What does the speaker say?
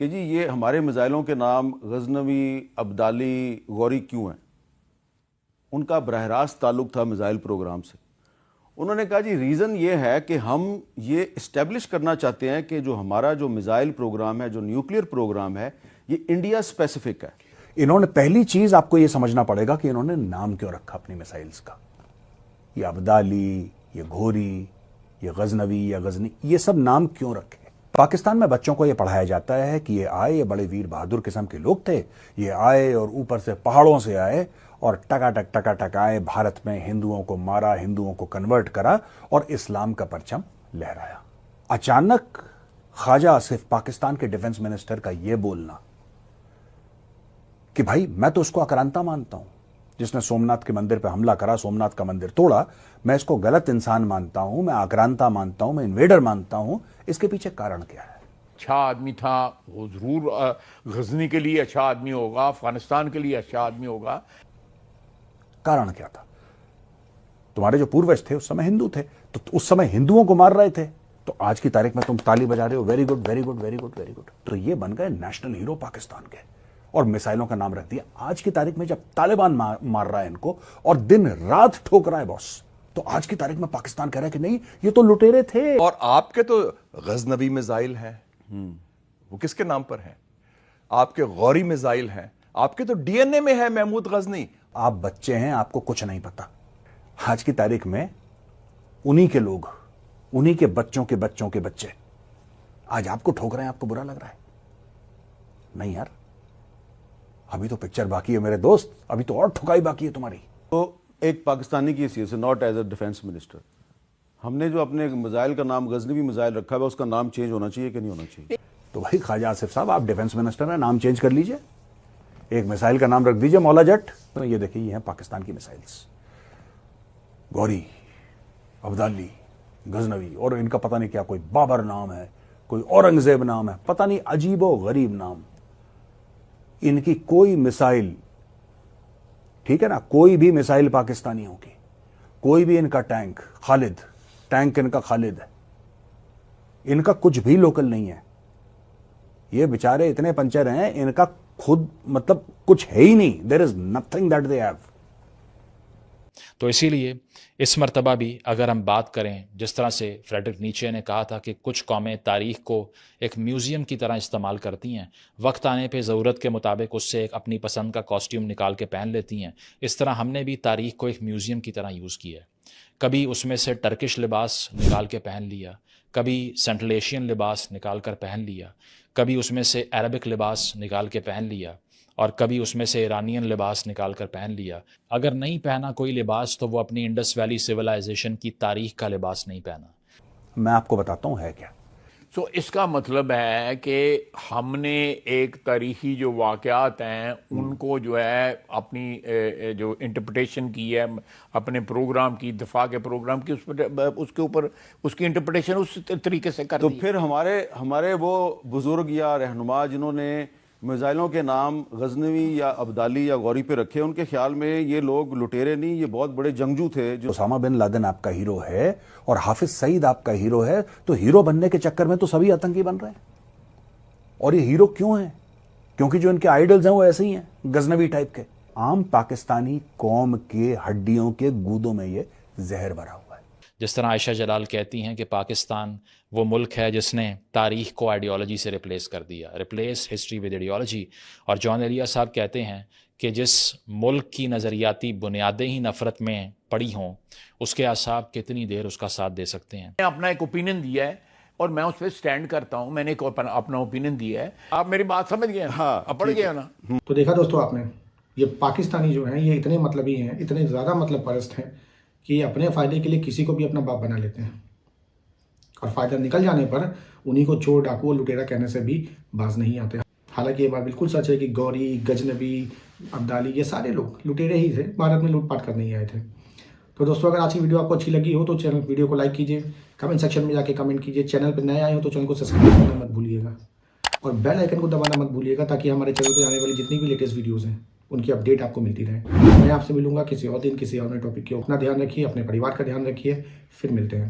کہ جی یہ ہمارے میزائلوں کے نام غزنوی، ابدالی، غوری کیوں ہیں؟ ان کا براہ راست تعلق تھا میزائل پروگرام سے. انہوں نے کہا جی ریزن یہ ہے کہ ہم یہ اسٹیبلش کرنا چاہتے ہیں کہ جو ہمارا جو میزائل پروگرام ہے، جو نیوکلیئر پروگرام ہے، یہ انڈیا اسپیسیفک ہے. انہوں نے پہلی چیز آپ کو یہ سمجھنا پڑے گا کہ انہوں نے نام کیوں رکھا اپنی میسائلز کا. یہ ابدالی، یہ گھوری، یہ غزنوی یا غزنی، یہ سب نام کیوں رکھے؟ پاکستان میں بچوں کو یہ پڑھایا جاتا ہے کہ یہ آئے، یہ بڑے ویر بہادر قسم کے لوگ تھے، یہ آئے اور اوپر سے پہاڑوں سے آئے اور ٹکا ٹک آئے، بھارت میں ہندوؤں کو مارا، ہندوؤں کو کنورٹ کرا اور اسلام کا پرچم لہرایا. اچانک خواجہ آصف پاکستان کے ڈیفنس منسٹر کا یہ بولنا کہ بھائی میں تو اس کو اکرانتا مانتا ہوں، جس نے سومناتھ کے مندر پہ حملہ کرا، سومناتھ کا مندر توڑا، میں اس کو غلط انسان مانتا ہوں، میں آکرانتا مانتا ہوں، میں انویڈر مانتا ہوں. اس کے پیچھے کارن کیا ہے؟ اچھا آدمی تھا وہ، ضرور غزنی کے لیے اچھا آدمی ہوگا، افغانستان کے لیے اچھا آدمی ہوگا. کارن کیا تھا؟ تمہارے جو پوروج تھے اس سمے ہندو تھے، تو اس سمے ہندوؤں کو مار رہے تھے، تو آج کی تاریخ میں تم تالی بجا رہے ہو، very good very good very good very good, تو یہ بن گئے نیشنل ہیرو پاکستان کے اور میسائلوں کا نام رکھ دیا. آج کی تاریخ میں جب طالبان مار رہا ہے ان کو اور دن رات ٹھوک رہا ہے باس، تو آج کی تاریخ میں پاکستان کہہ رہا ہے کہ نہیں یہ تو لٹیرے تھے. اور آپ کے تو غزنوی میزائل ہیں، وہ کس کے نام پر ہیں؟ آپ کے غوری میزائل ہیں، آپ کے تو ڈی این اے میں ہے محمود غزنی. آپ بچے ہیں، آپ کو کچھ نہیں پتا. آج کی تاریخ میں انہی کے لوگ، انہی کے بچوں کے بچوں کے بچے آج آپ کو ٹھوک رہے ہیں. آپ کو برا لگ رہا ہے؟ نہیں یار، ابھی تو پکچر باقی ہے میرے دوست، ابھی تو اور ٹھکائی باقی ہے تمہاری. تو ایک پاکستانی کی حیثیت سے، not as a defence minister, ہم نے جو اپنے میزائل کا نام غزنوی میزائل رکھا ہے اس کا نام چینج ہونا چاہیے کہ نہیں ہونا چاہیے؟ تو بھائی خواجہ آصف صاحب، آپ ڈیفنس منسٹر ہیں، نام چینج کر لیجئے، ایک میسائل کا نام رکھ دیجئے مولا جٹ. تو یہ دیکھیں، یہ ہیں پاکستان کی میسائلز، گوری، ابدالی، غزنوی، اور ان کا پتہ نہیں کیا کوئی بابر نام ہے، کوئی اورنگزیب نام ہے، پتہ نہیں عجیب و غریب نام. ان کی کوئی میسائل، ٹھیک ہے نا، کوئی بھی میسائل پاکستانیوں کی، کوئی بھی ان کا ٹینک، خالد ٹینک ان کا خالد ہے، ان کا کچھ بھی لوکل نہیں ہے. یہ بیچارے اتنے پنچر ہیں، ان کا خود مطلب کچھ ہے ہی نہیں. There is nothing that they have. تو اسی لیے اس مرتبہ بھی اگر ہم بات کریں، جس طرح سے فریڈرک نیچے نے کہا تھا کہ کچھ قومیں تاریخ کو ایک میوزیم کی طرح استعمال کرتی ہیں، وقت آنے پہ ضرورت کے مطابق اس سے ایک اپنی پسند کا کاسٹیوم نکال کے پہن لیتی ہیں، اس طرح ہم نے بھی تاریخ کو ایک میوزیم کی طرح یوز کیا ہے. کبھی اس میں سے ٹرکش لباس نکال کے پہن لیا، کبھی سینٹرل ایشین لباس نکال کر پہن لیا، کبھی اس میں سے عربک لباس نکال کے پہن لیا، اور کبھی اس میں سے ایرانین لباس نکال کر پہن لیا. اگر نہیں پہنا کوئی لباس تو وہ اپنی انڈس ویلی سویلائزیشن کی تاریخ کا لباس نہیں پہنا. میں آپ کو بتاتا ہوں ہے کیا. سو اس کا مطلب ہے کہ ہم نے ایک تاریخی جو واقعات ہیں ان کو جو ہے اپنی جو انٹرپریٹیشن کی ہے اپنے پروگرام کی، دفاع کے پروگرام کی، اس کے اوپر اس کی انٹرپریٹیشن اس طریقے سے کر تو دی. پھر ہمارے وہ بزرگ یا رہنما جنہوں نے میزائلوں کے نام غزنوی یا ابدالی یا غوری پہ رکھے، ان کے خیال میں یہ لوگ لٹیرے نہیں، یہ بہت بڑے جنگجو تھے. جو اسامہ بن لادن آپ کا ہیرو ہے اور حافظ سعید آپ کا ہیرو ہے، تو ہیرو بننے کے چکر میں تو سبھی آتنکی بن رہے ہیں. اور یہ ہیرو کیوں ہیں؟ کیونکہ جو ان کے آئیڈلز ہیں وہ ایسے ہی ہیں، غزنوی ٹائپ کے. عام پاکستانی قوم کے ہڈیوں کے گودوں میں یہ زہر بھرا ہوا ہے. جس طرح عائشہ جلال کہتی ہیں کہ پاکستان وہ ملک ہے جس نے تاریخ کو آئیڈیالوجی سے ریپلیس کر دیا، ریپلیس ہسٹری ود آئیڈیالوجی. اور جان ایلیا صاحب کہتے ہیں کہ جس ملک کی نظریاتی بنیادیں ہی نفرت میں پڑی ہوں، اس کے اعصاب کتنی دیر اس کا ساتھ دے سکتے ہیں. میں اپنا ایک اوپینین دیا ہے اور میں اس پہ سٹینڈ کرتا ہوں. میں نے ایک اپنا اوپینین دیا ہے. آپ میری بات سمجھ گئے؟ ہاں، پڑھ گئے نا. تو دیکھا دوستو آپ نے، یہ پاکستانی جو ہیں یہ اتنے مطلبی ہیں، اتنے زیادہ مطلب پرست ہیں کہ یہ اپنے فائدے کے لیے کسی کو بھی اپنا باپ بنا لیتے ہیں، اور فائدہ نکل جانے پر انہی کو چور، ڈاکو، لٹیرا کہنے سے بھی باز نہیں آتے. حالانکہ یہ بات بالکل سچ ہے کہ گوری، غزنوی، ابدالی یہ سارے لوگ لٹیرے ہی تھے، بھارت میں لوٹ پاٹ کرنے ہی آئے تھے. تو دوستو اگر آج کی ویڈیو آپ کو اچھی لگی ہو تو چینل ویڈیو کو لائک کیجیے، کمنٹ سیکشن میں جا کے کمنٹ کیجیے. چینل پہ نئے آئے ہو تو چینل کو سبسکرائب کرنا مت بھولیے گا، اور بیل آئیکن کو دبانا مت بھولیے گا تاکہ ہمارے چینل پہ آنے والی جتنی بھی لیٹسٹ ویڈیوز ہیں ان کی اپڈیٹ آپ کو ملتی رہے. میں آپ سے ملوں گا کسی اور دن کسی اور نئے ٹاپک کے. اپنا دھیان رکھیے، اپنے پریوار کا دھیان رکھیے. پھر ملتے ہیں.